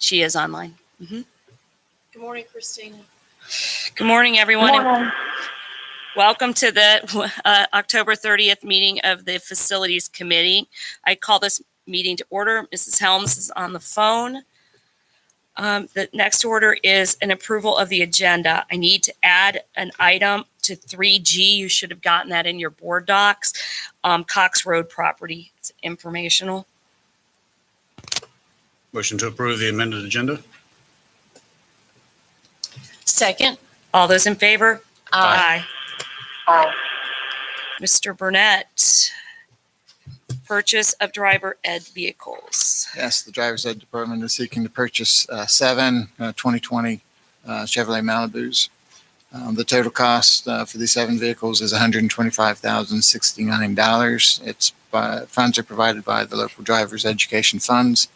She is online. Mm-hmm. Good morning, Christina. Good morning, everyone. Good morning. Welcome to the October 30th meeting of the Facilities Committee. I call this meeting to order. Mrs. Helms is on the phone. The next order is an approval of the agenda. I need to add an item to 3G. You should have gotten that in your board docs. Cox Road property. It's informational. Motion to approve the amended agenda. Second. All those in favor? Aye. Aye. Mr. Burnett, purchase of driver ed vehicles. Yes, the driver's ed department is seeking to purchase 7 2020 Chevrolet Malibus. The total cost for these 7 vehicles is $125,069. Funds are provided by the local drivers education funds.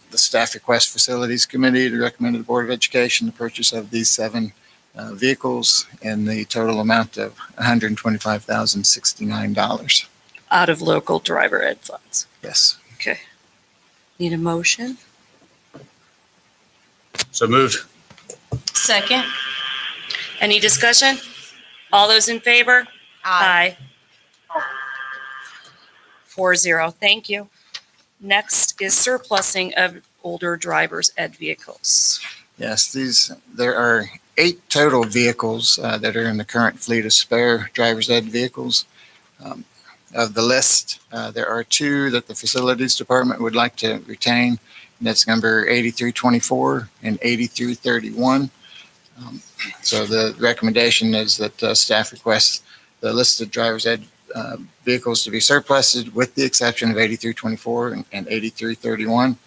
The staff request Facilities Committee to recommend to the Board of Education the purchase of these 7 vehicles in the total amount of $125,069. Out of local driver ed funds. Yes. Okay. Need a motion? So moved. Second. Any discussion? All those in favor? Aye. 4-0. Thank you. Next is surplusing of older driver's ed vehicles. Yes, there are 8 total vehicles that are in the current fleet of spare driver's ed vehicles. Of the list, there are 2 that the Facilities Department would like to retain, and that's number 8324 and 8331. So the recommendation is that staff requests the listed driver's ed vehicles to be surplused with the exception of 8324 and 8331.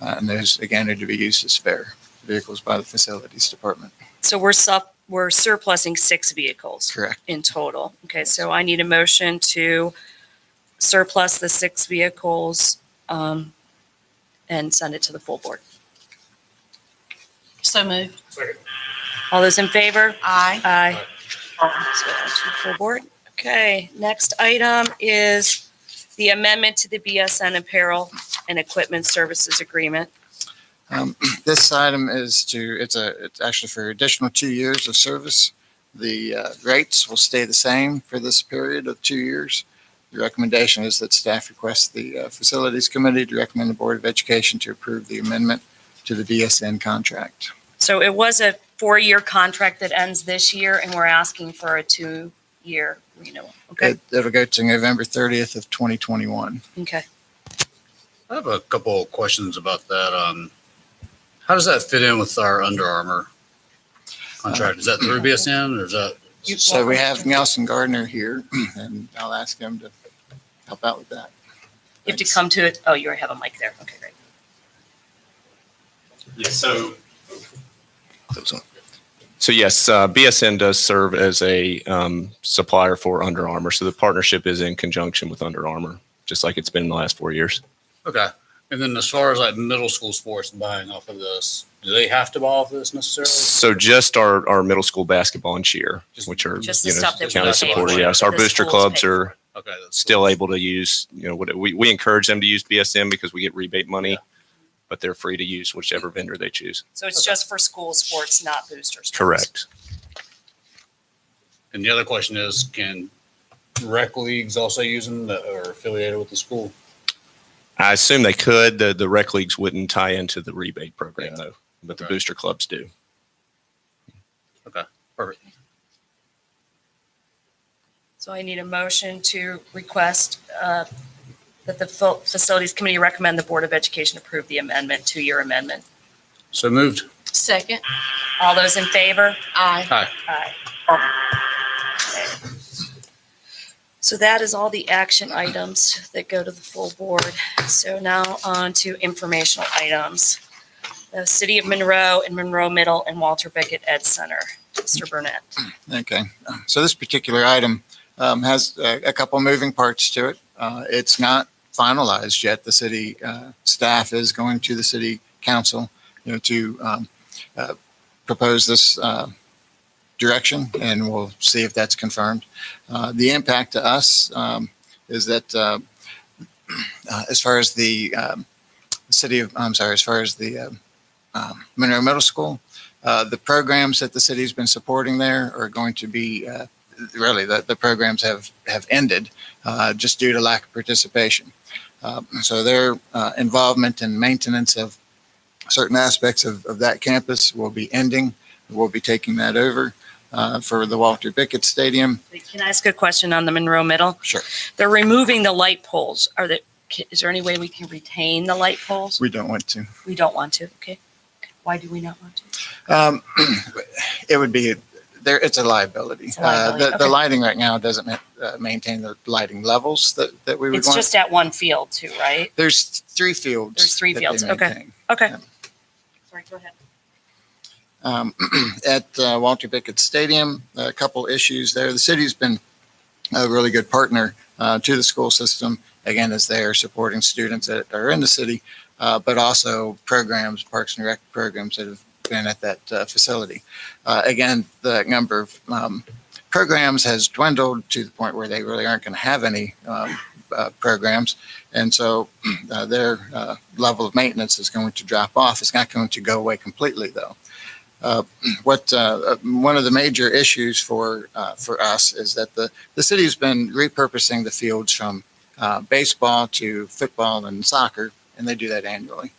And those, again, are to be used as spare vehicles by the Facilities Department. So we're surplusing 6 vehicles. Correct. In total. Okay, so I need a motion to surplus the 6 vehicles and send it to the full board. So moved. Second. All those in favor? Aye. Aye. So that's the full board. Okay, next item is the amendment to the BSN apparel and equipment services agreement. This item is it's actually for additional 2 years of service. The rates will stay the same for this period of 2 years. The recommendation is that staff requests the Facilities Committee to recommend the Board of Education to approve the amendment to the BSN contract. So it was a 4-year contract that ends this year, and we're asking for a 2-year renewal. Okay. It'll go to November 30th of 2021. Okay. I have a couple of questions about that. How does that fit in with our Under Armour contract? Is that through BSN or is that? So we have Nelson Gardner here, and I'll ask him to help out with that. You have to come to it. Oh, you already have a mic there. Okay, great. Yes, so yes, BSN does serve as a supplier for Under Armour. So the partnership is in conjunction with Under Armour, just like it's been in the last 4 years. Okay. And then as far as like middle school sports buying off of this, do they have to buy off of this necessarily? So just our middle school basketball and cheer, which are Just the stuff that we county pay supported. for, Yes, our the booster schools clubs pay for. are Okay. That's still able to use. We encourage them to use BSN because we get rebate money, but they're free to use whichever vendor they choose. So it's just for school sports, not booster sports. Correct. And the other question is, can rec leagues also use them that are affiliated with the school? I assume they could. The rec leagues wouldn't tie into the rebate program though, but the Okay. booster clubs do. Okay. Perfect. So I need a motion to request that the Facilities Committee recommend the Board of Education approve the amendment, 2-year amendment. So moved. Second. All those in favor? Aye. Hi. Aye. Okay. So that is all the action items that go to the full board. So now on to informational items. The City of Monroe and Monroe Middle and Walter Beckett Ed Center. Mr. Burnett. Okay. So this particular item has a couple moving parts to it. It's not finalized yet. The city staff is going to the city council, to propose this direction, and we'll see if that's confirmed. The impact to us is that as far as the Monroe Middle School. The programs that the city's been supporting there are going to be, really, the programs have ended just due to lack of participation. So their involvement in maintenance of certain aspects of that campus will be ending. We'll be taking that over for the Walter Pickett Stadium. Can I ask a question on the Monroe Middle? Sure. They're removing the light poles. Is there any way we can retain the light poles? We don't want to. We don't want to. Okay. Why do we not want to? It would be there. It's a liability. It's a liability, The okay. lighting right now doesn't maintain the lighting levels that we would It's want. just at one field too, right? There's 3 fields. There's 3 that they fields. Okay. maintain. Okay. Yeah. Sorry, go ahead. At Walter Pickett Stadium, a couple issues there. The city's been a really good partner to the school system, again, as they are supporting students that are in the city, but also programs, Parks and Rec programs that have been at that facility. Again, the number of programs has dwindled to the point where they really aren't going to have any programs. And so their level of maintenance is going to drop off. It's not going to go away completely, though. One of the major issues for us is that the city has been repurposing the fields from baseball to football and soccer, and they do that annually.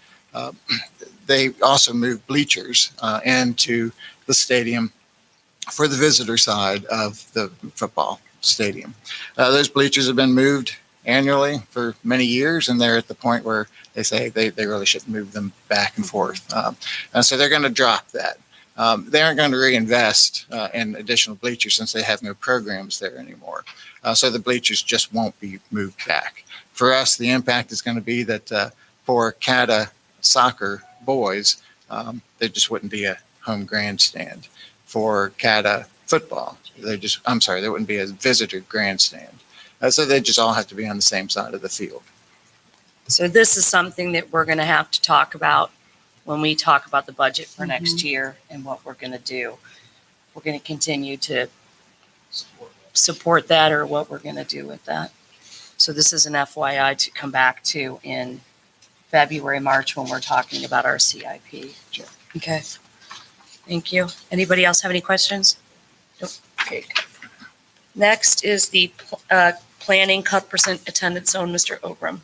They also move bleachers into the stadium for the visitor side of the football stadium. Those bleachers have been moved annually for many years, and they're at the point where they say they really should move them back and forth. And so they're going to drop that. They aren't going to reinvest in additional bleachers since they have no programs there anymore. So the bleachers just won't be moved back. For us, the impact is going to be that for CATA soccer boys, there just wouldn't be a home grandstand. For CATA football, there wouldn't be a visitor grandstand. So they just all have to be on the same side of the field. So this is something that we're going to have to talk about when we talk about the budget for next year and what we're going to do. We're going to continue to support that, or what we're going to do with that. So this is an FYI to come back to in February, March, when we're talking about our CIP. Sure. Okay. Thank you. Anybody else have any questions? Nope. Okay. Next is the planning cut percent attendance zone, Mr. Ogram.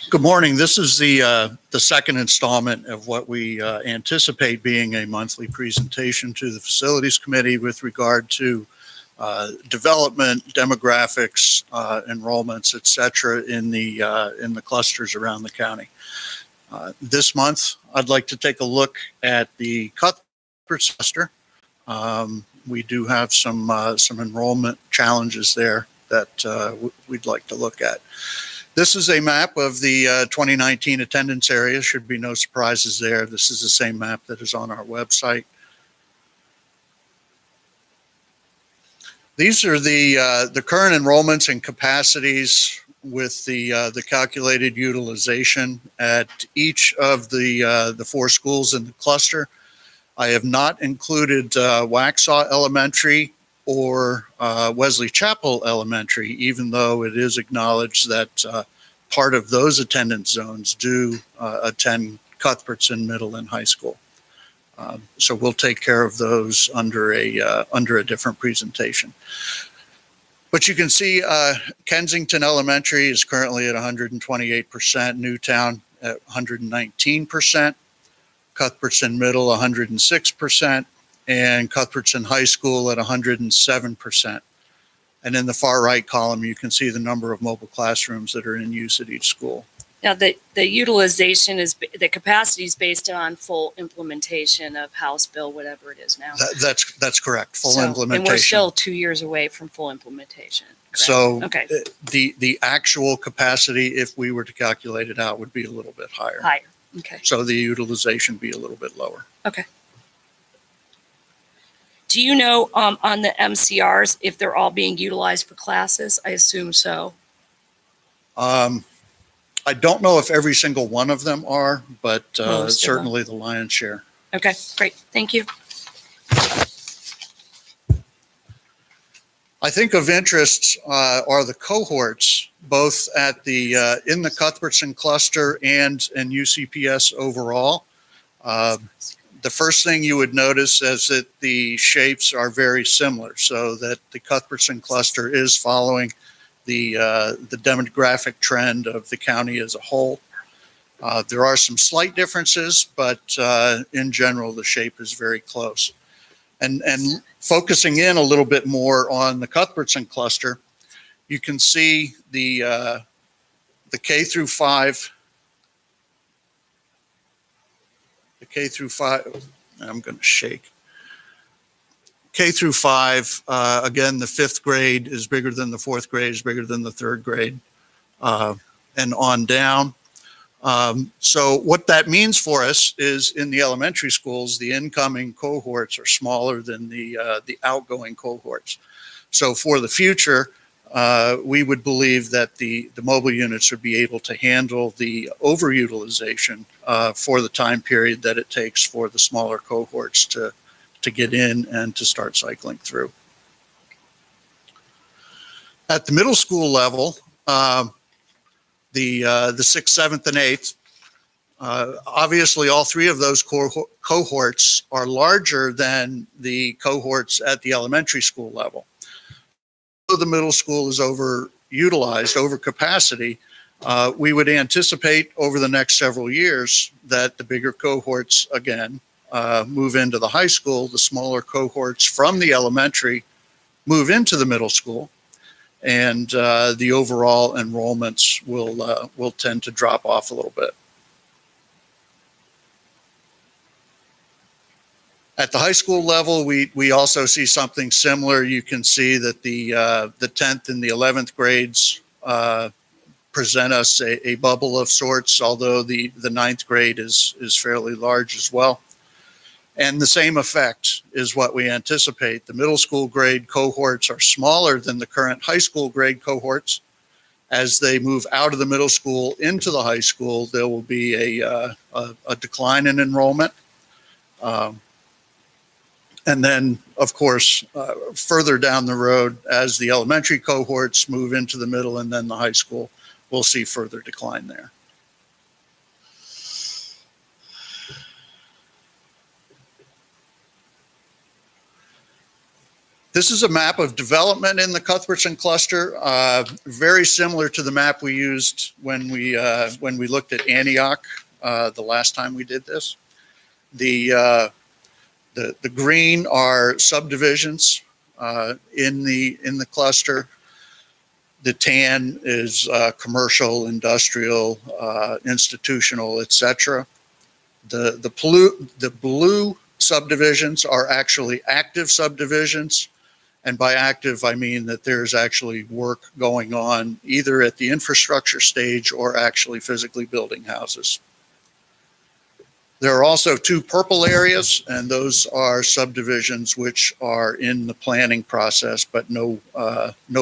Good morning. This is the second installment of what we anticipate being a monthly presentation to the Facilities Committee with regard to development, demographics, enrollments, et cetera, in the clusters around the county. This month, I'd like to take a look at the Cuthbert cluster. We do have some enrollment challenges there that we'd like to look at. This is a map of the 2019 attendance area. Should be no surprises there. This is the same map that is on our website. These are the current enrollments and capacities with the calculated utilization at each of the 4 schools in the cluster. I have not included Waxhaw Elementary or Wesley Chapel Elementary, even though it is acknowledged that part of those attendance zones do attend Cuthbertson Middle and High School. So we'll take care of those under a different presentation. But you can see Kensington Elementary is currently at 128%, Newtown at 119%, Cuthbertson Middle 106%, and Cuthbertson High School at 107%. And in the far right column, you can see the number of mobile classrooms that are in use at each school. Now, the utilization the capacity is based on full implementation of House Bill, whatever it is now. That's correct, full So, implementation. And we're still 2 years away from full implementation. Correct? So Okay. the actual capacity, if we were to calculate it out, would be a little bit higher. Higher. Okay. So the utilization be a little bit lower. Do you know on the MCRs if they're all being utilized for classes? I assume so. I don't know if every single one of them are, but Most of them. certainly the lion's share. Okay, great. Thank you. I think of interest are the cohorts, both at the in the Cuthbertson cluster and in UCPS overall. The first thing you would notice is that the shapes are very similar, so that the Cuthbertson cluster is following the demographic trend of the county as a whole. There are some slight differences, but in general, the shape is very close. And focusing in a little bit more on the Cuthbertson cluster, you can see the K through 5. The K through 5, I'm going to shake. K through 5, again, the 5th grade is bigger than the 4th grade, is bigger than the 3rd grade, and on down. So what that means for us is in the elementary schools, the incoming cohorts are smaller than the outgoing cohorts. So for the future, we would believe that the mobile units would be able to handle the overutilization for the time period that it takes for the smaller cohorts to get in and to start cycling through. At the middle school level, the 6th, 7th, and 8th, obviously all three of those cohorts are larger than the cohorts at the elementary school level. So the middle school is overutilized, over capacity. We would anticipate over the next several years that the bigger cohorts again move into the high school, the smaller cohorts from the elementary move into the middle school, and the overall enrollments will tend to drop off a little bit. At the high school level, we also see something similar. You can see that the 10th and the 11th grades present us a bubble of sorts, although the 9th grade is fairly large as well. And the same effect is what we anticipate. The middle school grade cohorts are smaller than the current high school grade cohorts. As they move out of the middle school into the high school, there will be a decline in enrollment. And then, of course, further down the road, as the elementary cohorts move into the middle and then the high school, we'll see further decline there. This is a map of development in the Cuthbertson cluster, very similar to the map we used when we looked at Antioch the last time we did this. The green are subdivisions in the cluster. The tan is commercial, industrial, institutional, etc. The blue subdivisions are actually active subdivisions. And by active, I mean that there's actually work going on either at the infrastructure stage or actually physically building houses. There are also two purple areas, and those are subdivisions which are in the planning process, but no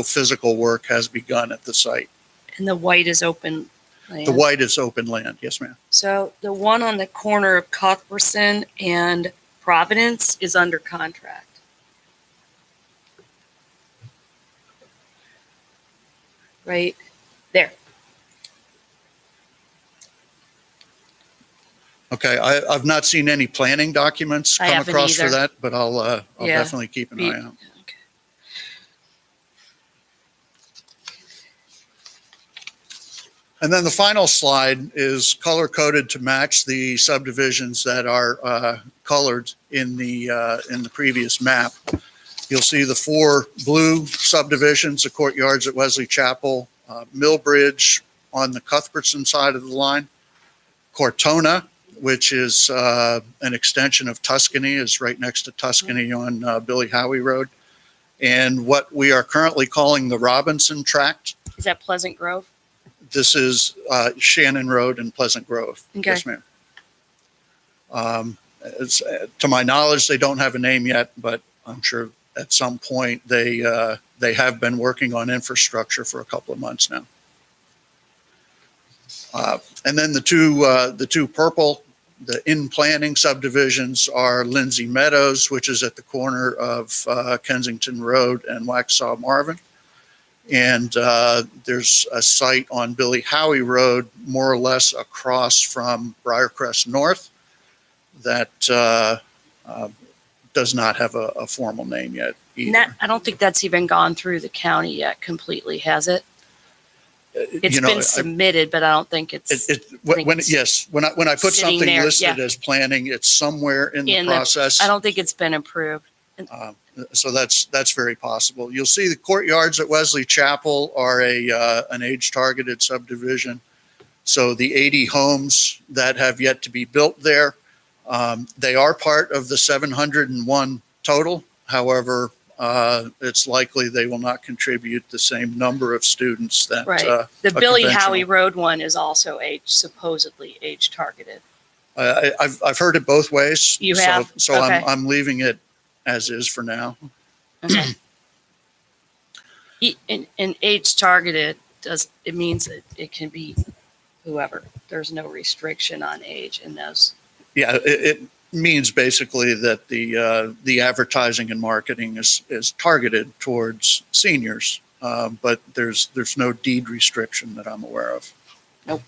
physical work has begun at the site. And the white is open land. The white is open land. Yes, ma'am. So the one on the corner of Cuthbertson and Providence is under contract. Right there. Okay, I've not seen any planning documents I come haven't across for either. that, but I'll Yeah. definitely keep an eye out. Okay. And then the final slide is color coded to match the subdivisions that are colored in the previous map. You'll see the 4 blue subdivisions, the courtyards at Wesley Chapel, Millbridge on the Cuthbertson side of the line, Cortona, which is an extension of Tuscany, is right next to Tuscany on Billy Howey Road, and what we are currently calling the Robinson Tract. Is that Pleasant Grove? This is Shannon Road and Pleasant Grove. Okay. Yes, ma'am. To my knowledge, they don't have a name yet, but I'm sure at some point they have been working on infrastructure for a couple of months now. And then the two purple, the in planning subdivisions are Lindsay Meadows, which is at the corner of Kensington Road and Waxhaw Marvin. And there's a site on Billy Howie Road, more or less across from Briarcrest North, that does not have a formal name yet either. I don't think that's even gone through the county yet completely, has it? It's been submitted, but I don't think it's. When I put sitting something there, listed yeah. as planning, it's somewhere in the process. I don't think it's been approved. So that's very possible. You'll see the courtyards at Wesley Chapel are an age-targeted subdivision. So the 80 homes that have yet to be built there, they are part of the 701 total. However, it's likely they will not contribute the same number of students that. Right. The Billy Howie Road one is also supposedly age targeted. I've heard it both ways. You have? So Okay. I'm leaving it as is for now. Okay. And age targeted it means that it can be whoever. There's no restriction on age in those. Yeah, it means basically that the advertising and marketing is targeted towards seniors, but there's no deed restriction that I'm aware of. Nope.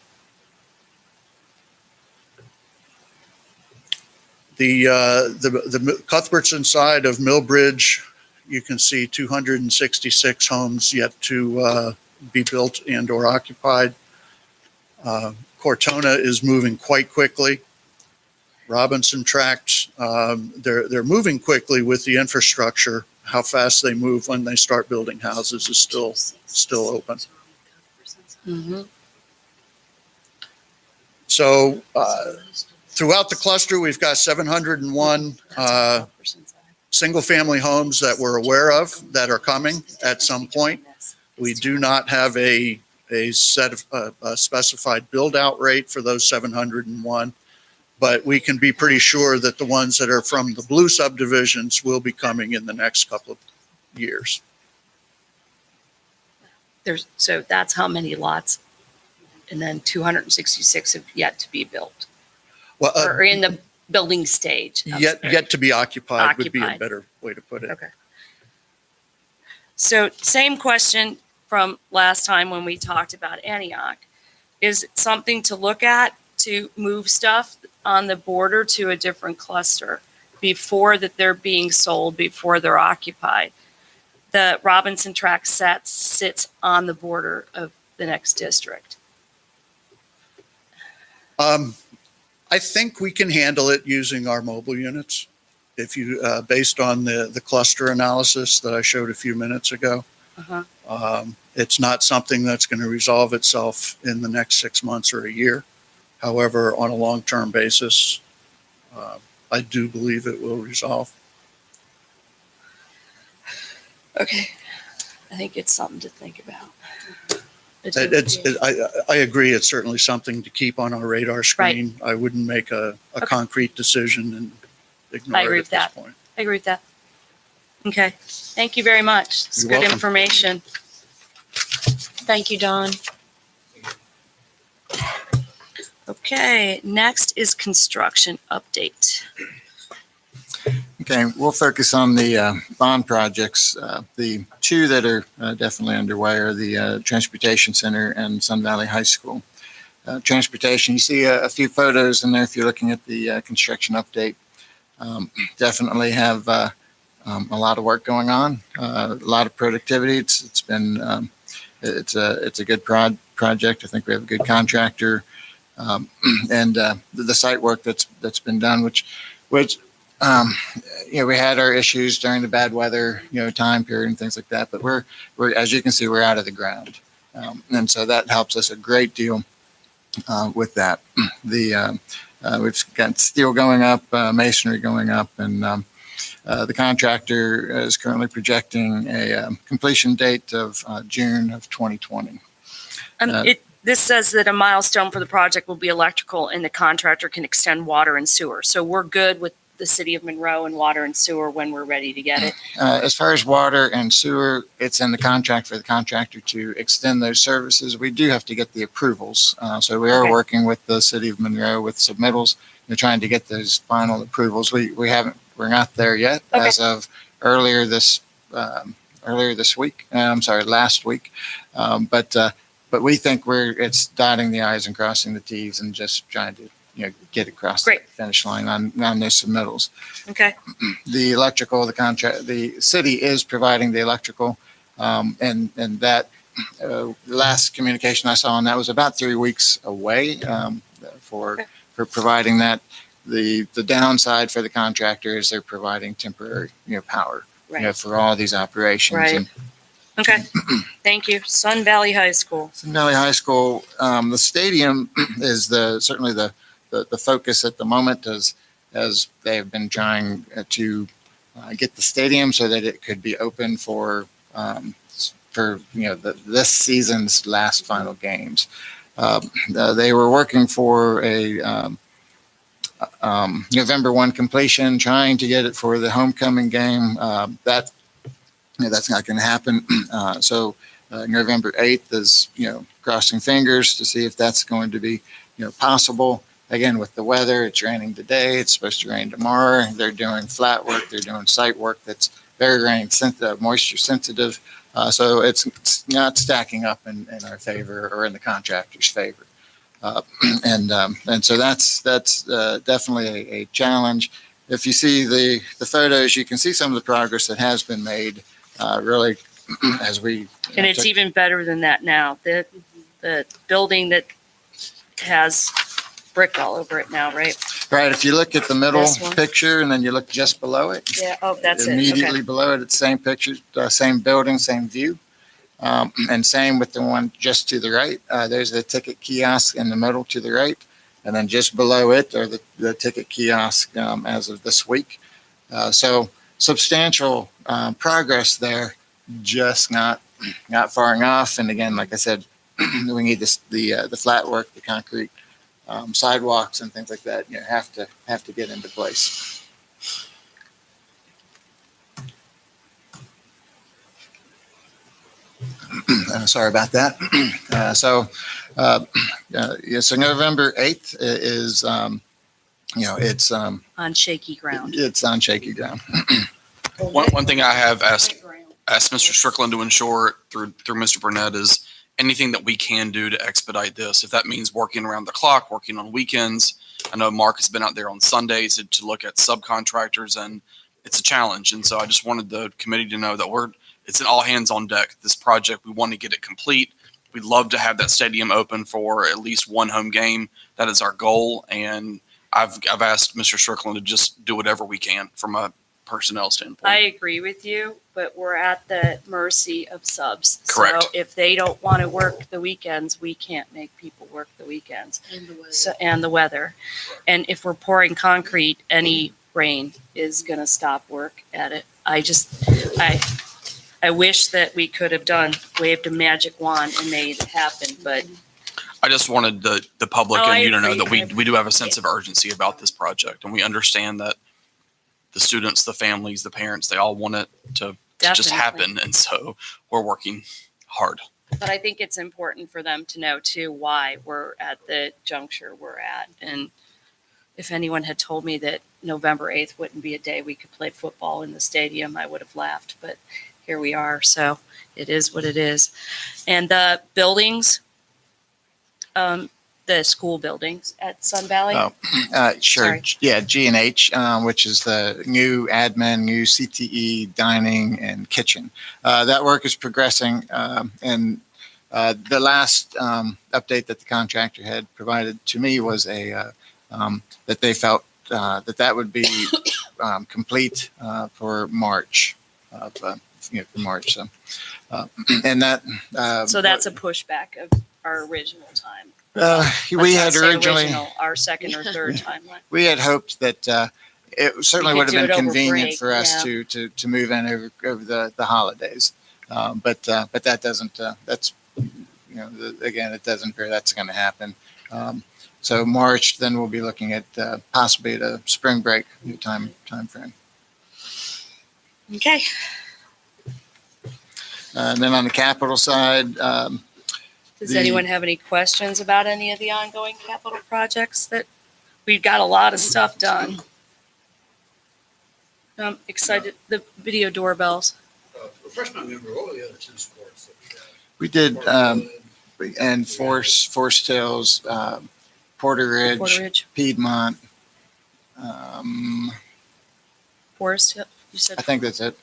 The Cuthbertson side of Millbridge, you can see 266 homes yet to be built and or occupied. Cortona is moving quite quickly. Robinson Tract, they're moving quickly with the infrastructure. How fast they move when they start building houses is still open. Mm-hmm. So throughout the cluster, we've got 701 single-family homes that we're aware of that are coming at some point. We do not have a set of a specified build-out rate for those 701, but we can be pretty sure that the ones that are from the blue subdivisions will be coming in the next couple of years. So that's how many lots, and then 266 have yet to be built, Well, or in the building stage. yet to be occupied would be a Occupied. better way to put it. Okay. So same question from last time when we talked about Antioch. Is it something to look at to move stuff on the border to a different cluster before that they're being sold, before they're occupied? The Robinson Tract sits on the border of the next district. I think we can handle it using our mobile units. If you, based on the cluster analysis that I showed a few minutes ago, it's not something that's going to resolve itself in the next 6 months or a year. However, on a long-term basis, I do believe it will resolve. Okay. I think it's something to think about. I agree. It's certainly something to keep on our radar screen. I wouldn't make a concrete decision and ignore I agree it with at this that. point. I agree with that. Okay. Thank you very much. It's You're good welcome. information. Thank you, Don. Okay, next is construction update. Okay, we'll focus on the bond projects. The two that are definitely underway are the Transportation Center and Sun Valley High School. Transportation, you see a few photos in there if you're looking at the construction update. Definitely have a lot of work going on, a lot of productivity. It's been it's a good project. I think we have a good contractor, and the site work that's been done, which we had our issues during the bad weather, time period and things like that. But we're as you can see, we're out of the ground, and so that helps us a great deal with that. We've got steel going up, masonry going up, and the contractor is currently projecting a completion date of June of 2020. This says that a milestone for the project will be electrical and the contractor can extend water and sewer. So we're good with the city of Monroe and water and sewer when we're ready to get it? As far as water and sewer, it's in the contract for the contractor to extend those services. We do have to get the approvals. So we are Okay. working with the city of Monroe with submittals. We're trying to get those final approvals. We're not there yet Okay. as of earlier this week. I'm sorry, last week. But we think it's dotting the I's and crossing the T's and just trying to, get across the Great. finish line on those submittals. Okay, The electrical, the city is providing the electrical, and that last communication I saw on that was about 3 weeks away for providing that. The downside for the contractor is they're providing temporary power right, for all these operations. Right. And okay. Thank you. Sun Valley High School. Sun Valley High School, the stadium is certainly the focus at the moment, as they have been trying to get the stadium so that it could be open for this season's last final games. They were working for a November 1 completion, trying to get it for the homecoming game. That's not going to happen. So November 8th is crossing fingers to see if that's going to be possible. Again, with the weather, it's raining today. It's supposed to rain tomorrow. They're doing flat work. They're doing site work that's very rain sensitive, moisture sensitive. So it's not stacking up in our favor or in the contractor's favor. And so that's definitely a challenge. If you see the photos, you can see some of the progress that has been made. Really, as we And it's even better than that now. The building that has brick all over it now, right? right. If you look at the middle This one? picture and then you look just below it, Yeah. Oh, that's it. immediately Okay. below it, it's same picture, same building, same view. And same with the one just to the right. There's the ticket kiosk in the middle to the right. And then just below it are the ticket kiosk as of this week. So substantial progress there, just not far enough. And again, like I said, we need the flat work, the concrete sidewalks and things like that. Have to get into place. Sorry about that. So November 8th is, it's On shaky ground. it's on shaky ground. One thing I have asked Mr. Strickland to ensure through Mr. Burnett is anything that we can do to expedite this. If that means working around the clock, working on weekends. I know Mark has been out there on Sundays to look at subcontractors, and it's a challenge. And so I just wanted the committee to know that it's an all hands on deck. This project, we want to get it complete. We'd love to have that stadium open for at least one home game. That is our goal. And I've asked Mr. Strickland to just do whatever we can from a personnel standpoint. I agree with you, but we're at the mercy of subs. Correct. So if they don't want to work the weekends, we can't make people work the weekends. And the weather. And if we're pouring concrete, any rain is going to stop work at it. I wish that we could have waved a magic wand and made it happen, but I just wanted the public Oh, I and you to know agree. that we do have a sense of urgency about this project, and we understand that the students, the families, the parents, they all want it to just Definitely. happen, and so we're working hard. But I think it's important for them to know too why we're at the juncture we're at. And if anyone had told me that November 8th wouldn't be a day we could play football in the stadium, I would have laughed. But here we are. So it is what it is. And the buildings, the school buildings at Sun Valley. Oh, sure. Sorry. Yeah, G&H, which is the new admin, new CTE, dining, and kitchen. That work is progressing. And the last update that the contractor had provided to me was that they felt that would be complete for March. For March. So, and that. So that's a pushback of our original time. We Let's had not say originally. original, our second or third timeline. We had hoped that it certainly We would could have do been it over convenient break, for us yeah. to move in over the holidays, but that doesn't. That's again, it doesn't appear that's going to happen. So March, then we'll be looking at possibly the spring break time frame. Okay. And then on the capital side, Does The- anyone have any questions about any of the ongoing capital projects that we've got a lot of stuff done? I'm excited, the video doorbells. Refresh my memory, what were the other tennis courts that we did, we had? and Forest Hills, Porter Ridge, Porter Ridge, Piedmont. Forest Hill, you said I think that's it.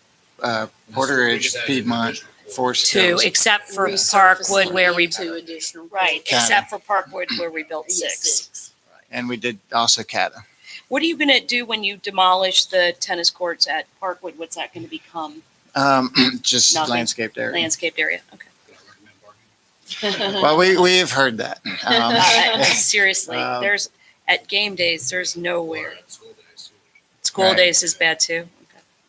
Porter Ridge, Piedmont, Forest two, Hills. except for Resurfacing Parkwood where we, two additional. right, except for Parkwood where we built Yes, six. And we did also Cata. What are you gonna do when you demolish the tennis courts at Parkwood? What's that gonna become? Just Nothing. landscaped area. Landscaped area, okay. Could I recommend parking? Well, we have heard that. Seriously, Um, there's, at game days, there's nowhere. Or at school days, too. School Right. days is bad too.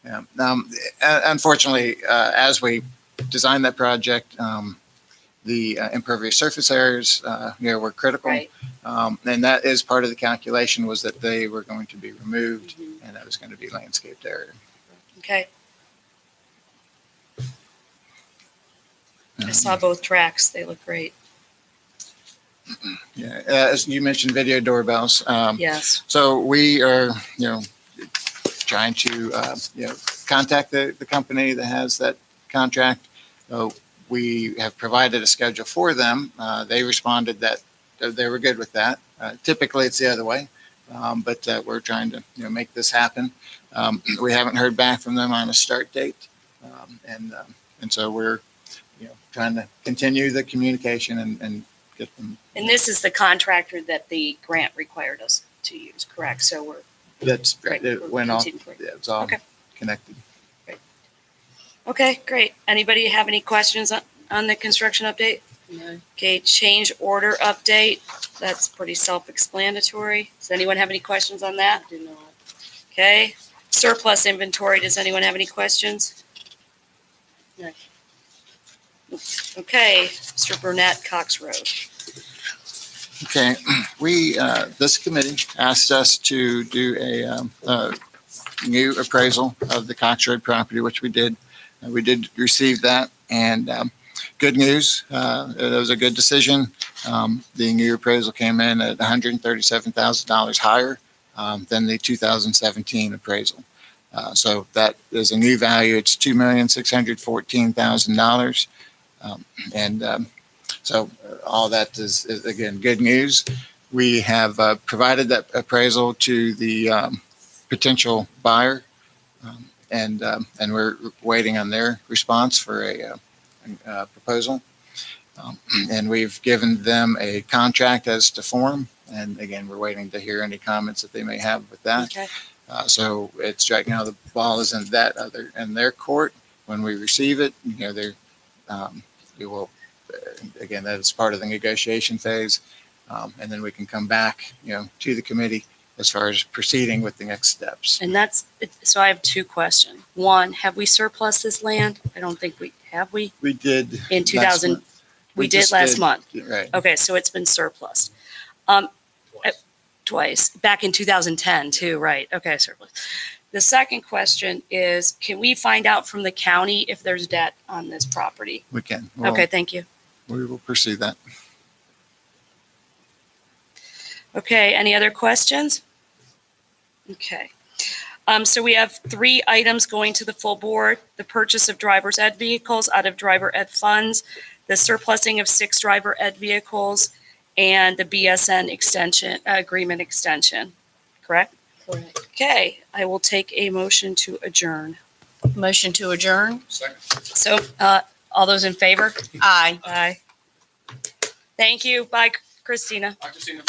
Okay. Yeah. Unfortunately, as we designed that project, the impervious surface areas, were critical. Right. And that is part of the calculation, was that they were going to be removed Mhm. and that was going to be landscaped area. Okay. I saw both tracks. They look great. Yeah, as you mentioned, video doorbells. Yes. So we are, trying to, contact the company that has that contract. We have provided a schedule for them. They responded that they were good with that. Typically, it's the other way, but we're trying to, make this happen. We haven't heard back from them on a start date, and so we're, trying to continue the communication and get them. And this is the contractor that the grant required us to use, correct? So we're, That's Right, it we're went off. continuing. Yeah, it's all Okay. connected. okay, great. Anybody have any questions on the construction update? No. Okay, change order update. That's pretty self-explanatory. Does anyone have any questions on that? Do not. Okay, surplus inventory. Does anyone have any questions? No. Okay, Mr. Burnett, Cox Road. Okay, this committee asked us to do a new appraisal of the Cox Road property, which we did. We did receive that, and good news, it was a good decision. The new appraisal came in at $137,000 higher than the 2017 appraisal. So that is a new value. It's $2,614,000. So all that is again, good news. We have provided that appraisal to the potential buyer, and we're waiting on their response for a proposal. And we've given them a contract as to form. And again, we're waiting to hear any comments that they may have with that. Okay, So it's right now, the ball is in their court. When we receive it, we will, again, that is part of the negotiation phase. And then we can come back, to the committee as far as proceeding with the next steps. and so I have two questions. One, have we surplus this land? I don't think have we? We did. In last 2000, month. we did just last month. Right. Okay, so it's been surplus. Twice, back in 2010 too, right? Okay, surplus. The second question is, can we find out from the county if there's debt on this property? We can. Okay, thank you. We will pursue that. Okay, any other questions? Okay. So we have 3 items going to the full board: the purchase of driver's ed vehicles out of driver ed funds, the surplusing of 6 driver ed vehicles, and the BSN agreement extension, correct? Correct. Okay, I will take a motion to adjourn. Motion to adjourn? Second. So, all those in favor? Aye. Aye. Thank you. Bye, Christina. Dr. Cena.